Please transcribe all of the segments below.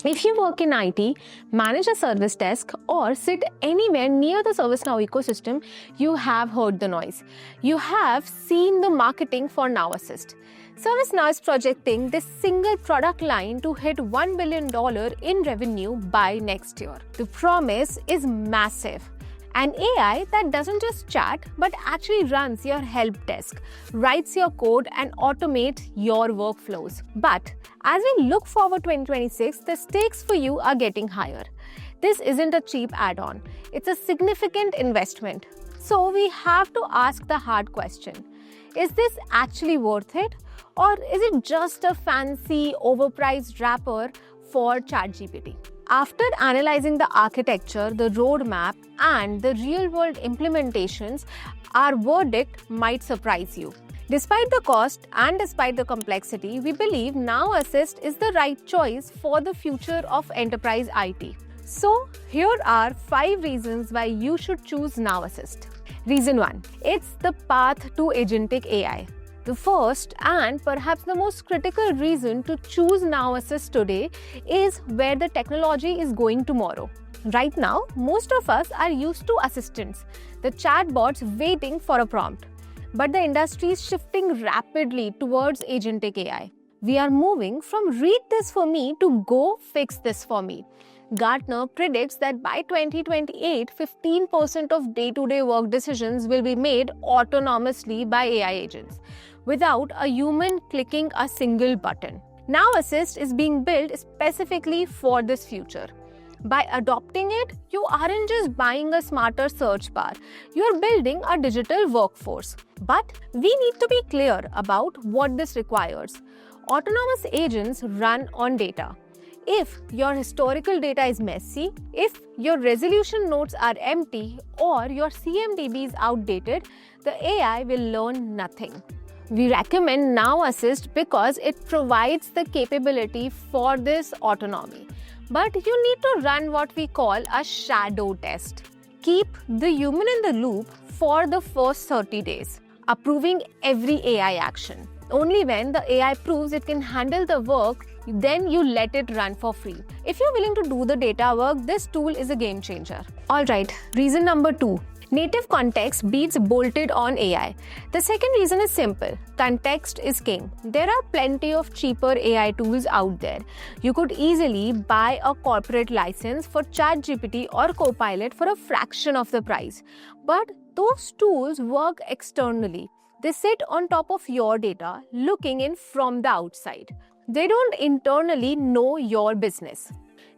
If you work in IT, manage a service desk, or sit anywhere near the ServiceNow ecosystem, you have heard the noise. You have seen the marketing for Now Assist. ServiceNow is projecting this single product line to hit $1 billion in revenue by next year. The promise is massive. An AI that doesn't just chat but actually runs your help desk, writes your code and automates your workflows. But as we look forward to 2026, the stakes for you are getting higher. This isn't a cheap add-on. It's a significant investment. So we have to ask the hard question. Is this actually worth it? Or is it just a fancy, overpriced wrapper for ChatGPT? After analyzing the architecture, the roadmap, and the real-world implementations, our verdict might surprise you. Despite the cost and despite the complexity, we believe Now Assist is the right choice for the future of enterprise IT. So, here are 5 reasons why you should choose Now Assist. Reason 1. It's the path to Agentic AI. The first and perhaps the most critical reason to choose Now Assist today is where the technology is going tomorrow. Right now, most of us are used to assistants, the chatbots waiting for a prompt. But the industry is shifting rapidly towards Agentic AI. We are moving from read this for me to go fix this for me. Gartner predicts that by 2028, 15% of day-to-day work decisions will be made autonomously by AI agents, without a human clicking a single button. Now Assist is being built specifically for this future. By adopting it, you aren't just buying a smarter search bar, you're building a digital workforce. But we need to be clear about what this requires. Autonomous agents run on data. If your historical data is messy, if your resolution notes are empty, or your CMDB is outdated, the AI will learn nothing. We recommend Now Assist because it provides the capability for this autonomy. But you need to run what we call a shadow test. Keep the human in the loop for the first 30 days, approving every AI action. Only when the AI proves it can handle the work, then you let it run for free. If you're willing to do the data work, this tool is a game changer. Alright, reason number 2. Native context beats bolted on AI. The second reason is simple. Context is king. There are plenty of cheaper AI tools out there. You could easily buy a corporate license for ChatGPT or Copilot for a fraction of the price. But those tools work externally. They sit on top of your data, looking in from the outside. They don't internally know your business.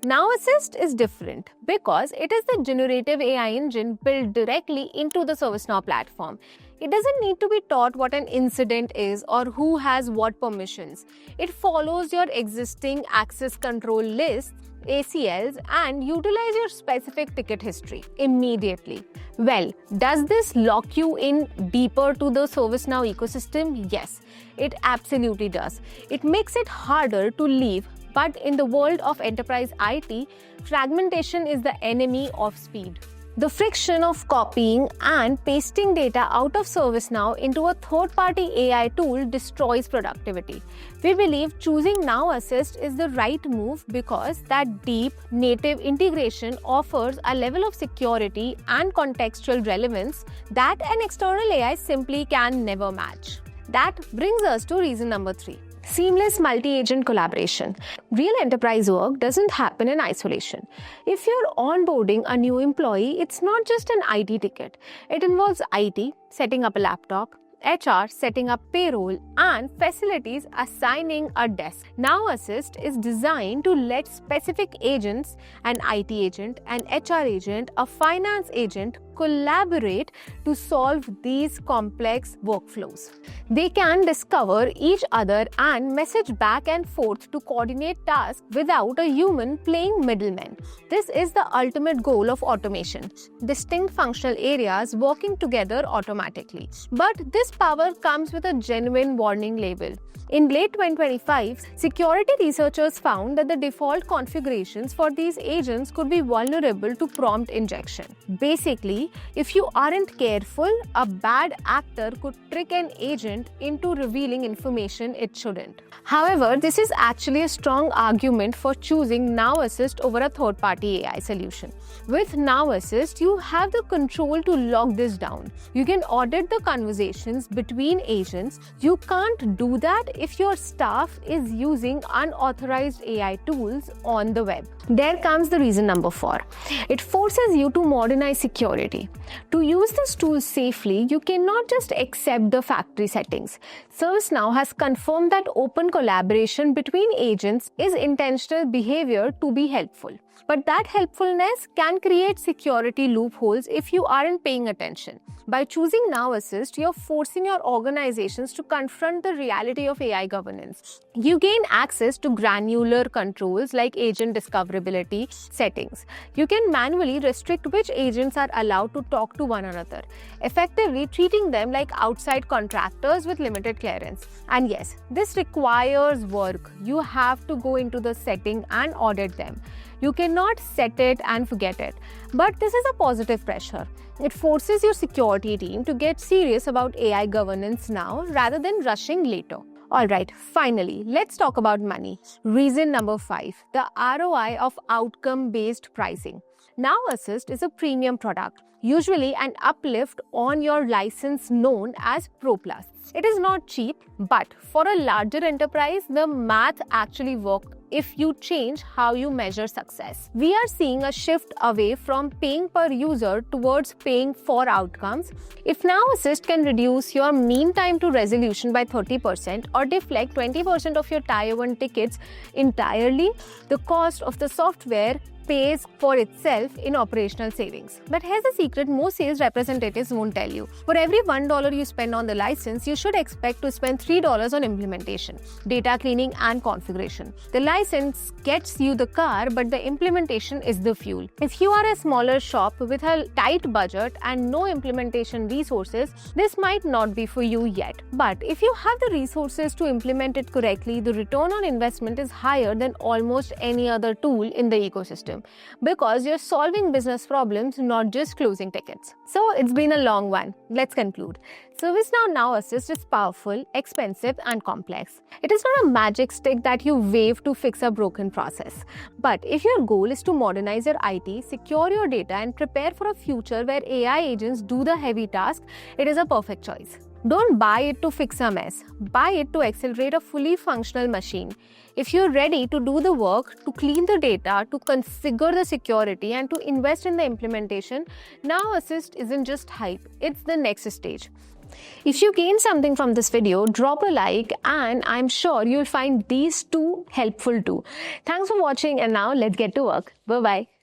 Now Assist is different because it is the generative AI engine built directly into the ServiceNow platform. It doesn't need to be taught what an incident is or who has what permissions. It follows your existing access control lists, ACLs, and utilize your specific ticket history immediately. Well, does this lock you in deeper to the ServiceNow ecosystem? Yes, it absolutely does. It makes it harder to leave. But in the world of enterprise IT, fragmentation is the enemy of speed. The friction of copying and pasting data out of ServiceNow into a third-party AI tool destroys productivity. We believe choosing Now Assist is the right move because that deep native integration offers a level of security and contextual relevance that an external AI simply can never match. That brings us to reason number 3. Seamless multi-agent collaboration. Real enterprise work doesn't happen in isolation. If you're onboarding a new employee, it's not just an IT ticket. It involves IT, setting up a laptop, HR setting up payroll, and facilities assigning a desk. Now Assist is designed to let specific agents, an IT agent, an HR agent, a finance agent, collaborate to solve these complex workflows. They can discover each other and message back and forth to coordinate tasks without a human playing middleman. This is the ultimate goal of automation: distinct functional areas working together automatically. But this power comes with a genuine warning label. In late 2025, security researchers found that the default configurations for these agents could be vulnerable to prompt injection. Basically, Additionally, if you aren't careful, a bad actor could trick an agent into revealing information it shouldn't. However, this is actually a strong argument for choosing Now Assist over a third-party AI solution. With Now Assist, you have the control to lock this down. You can audit the conversations between agents. You can't do that if your staff is using unauthorized AI tools on the web. There comes the reason number 4. It forces you to modernize security. To use this tool safely, you cannot just accept the factory settings. ServiceNow has confirmed that open collaboration between agents is intentional behavior to be helpful. But that helpfulness can create security loopholes if you aren't paying attention. By choosing Now Assist, you're forcing your organizations to confront the reality of AI governance. You gain access to granular controls like agent discoverability settings. You can manually restrict which agents are allowed to talk to one another, effectively treating them like outside contractors with limited clearance. And yes, this requires work. You have to go into the setting and audit them. You cannot set it and forget it. But this is a positive pressure. It forces your security team to get serious about AI governance now rather than rushing later. Alright, finally, let's talk about money. Reason number 5, the ROI of outcome-based pricing. Now Assist is a premium product, usually an uplift on your license known as Pro Plus. It is not cheap, but for a larger enterprise, the math actually works if you change how you measure success. We are seeing a shift away from paying per user towards paying for outcomes. If Now Assist can reduce your mean time to resolution by 30% or deflect 20% of your Tier 1 tickets entirely, the cost of the software pays for itself in operational savings. But here's the secret most sales representatives won't tell you. For every $1 you spend on the license, you should expect to spend $3 on implementation, data cleaning, and configuration. The license gets you the car, but the implementation is the fuel. If you are a smaller shop with a tight budget and no implementation resources, this might not be for you yet. But if you have the resources to implement it correctly, the return on investment is higher than almost any other tool in the ecosystem, because you're solving business problems, not just closing tickets. So it's been a long one. Let's conclude. ServiceNow Now Assist is powerful, expensive, and complex. It is not a magic stick that you wave to fix a broken process. But if your goal is to modernize your IT, secure your data, and prepare for a future where AI agents do the heavy task, it is a perfect choice. Don't buy it to fix a mess. Buy it to accelerate a fully functional machine. If you're ready to do the work, to clean the data, to configure the security, and to invest in the implementation, Now Assist isn't just hype, it's the next stage. If you gained something from this video, drop a like, and I'm sure you'll find these two helpful too. Thanks for watching, and now let's get to work. Bye-bye.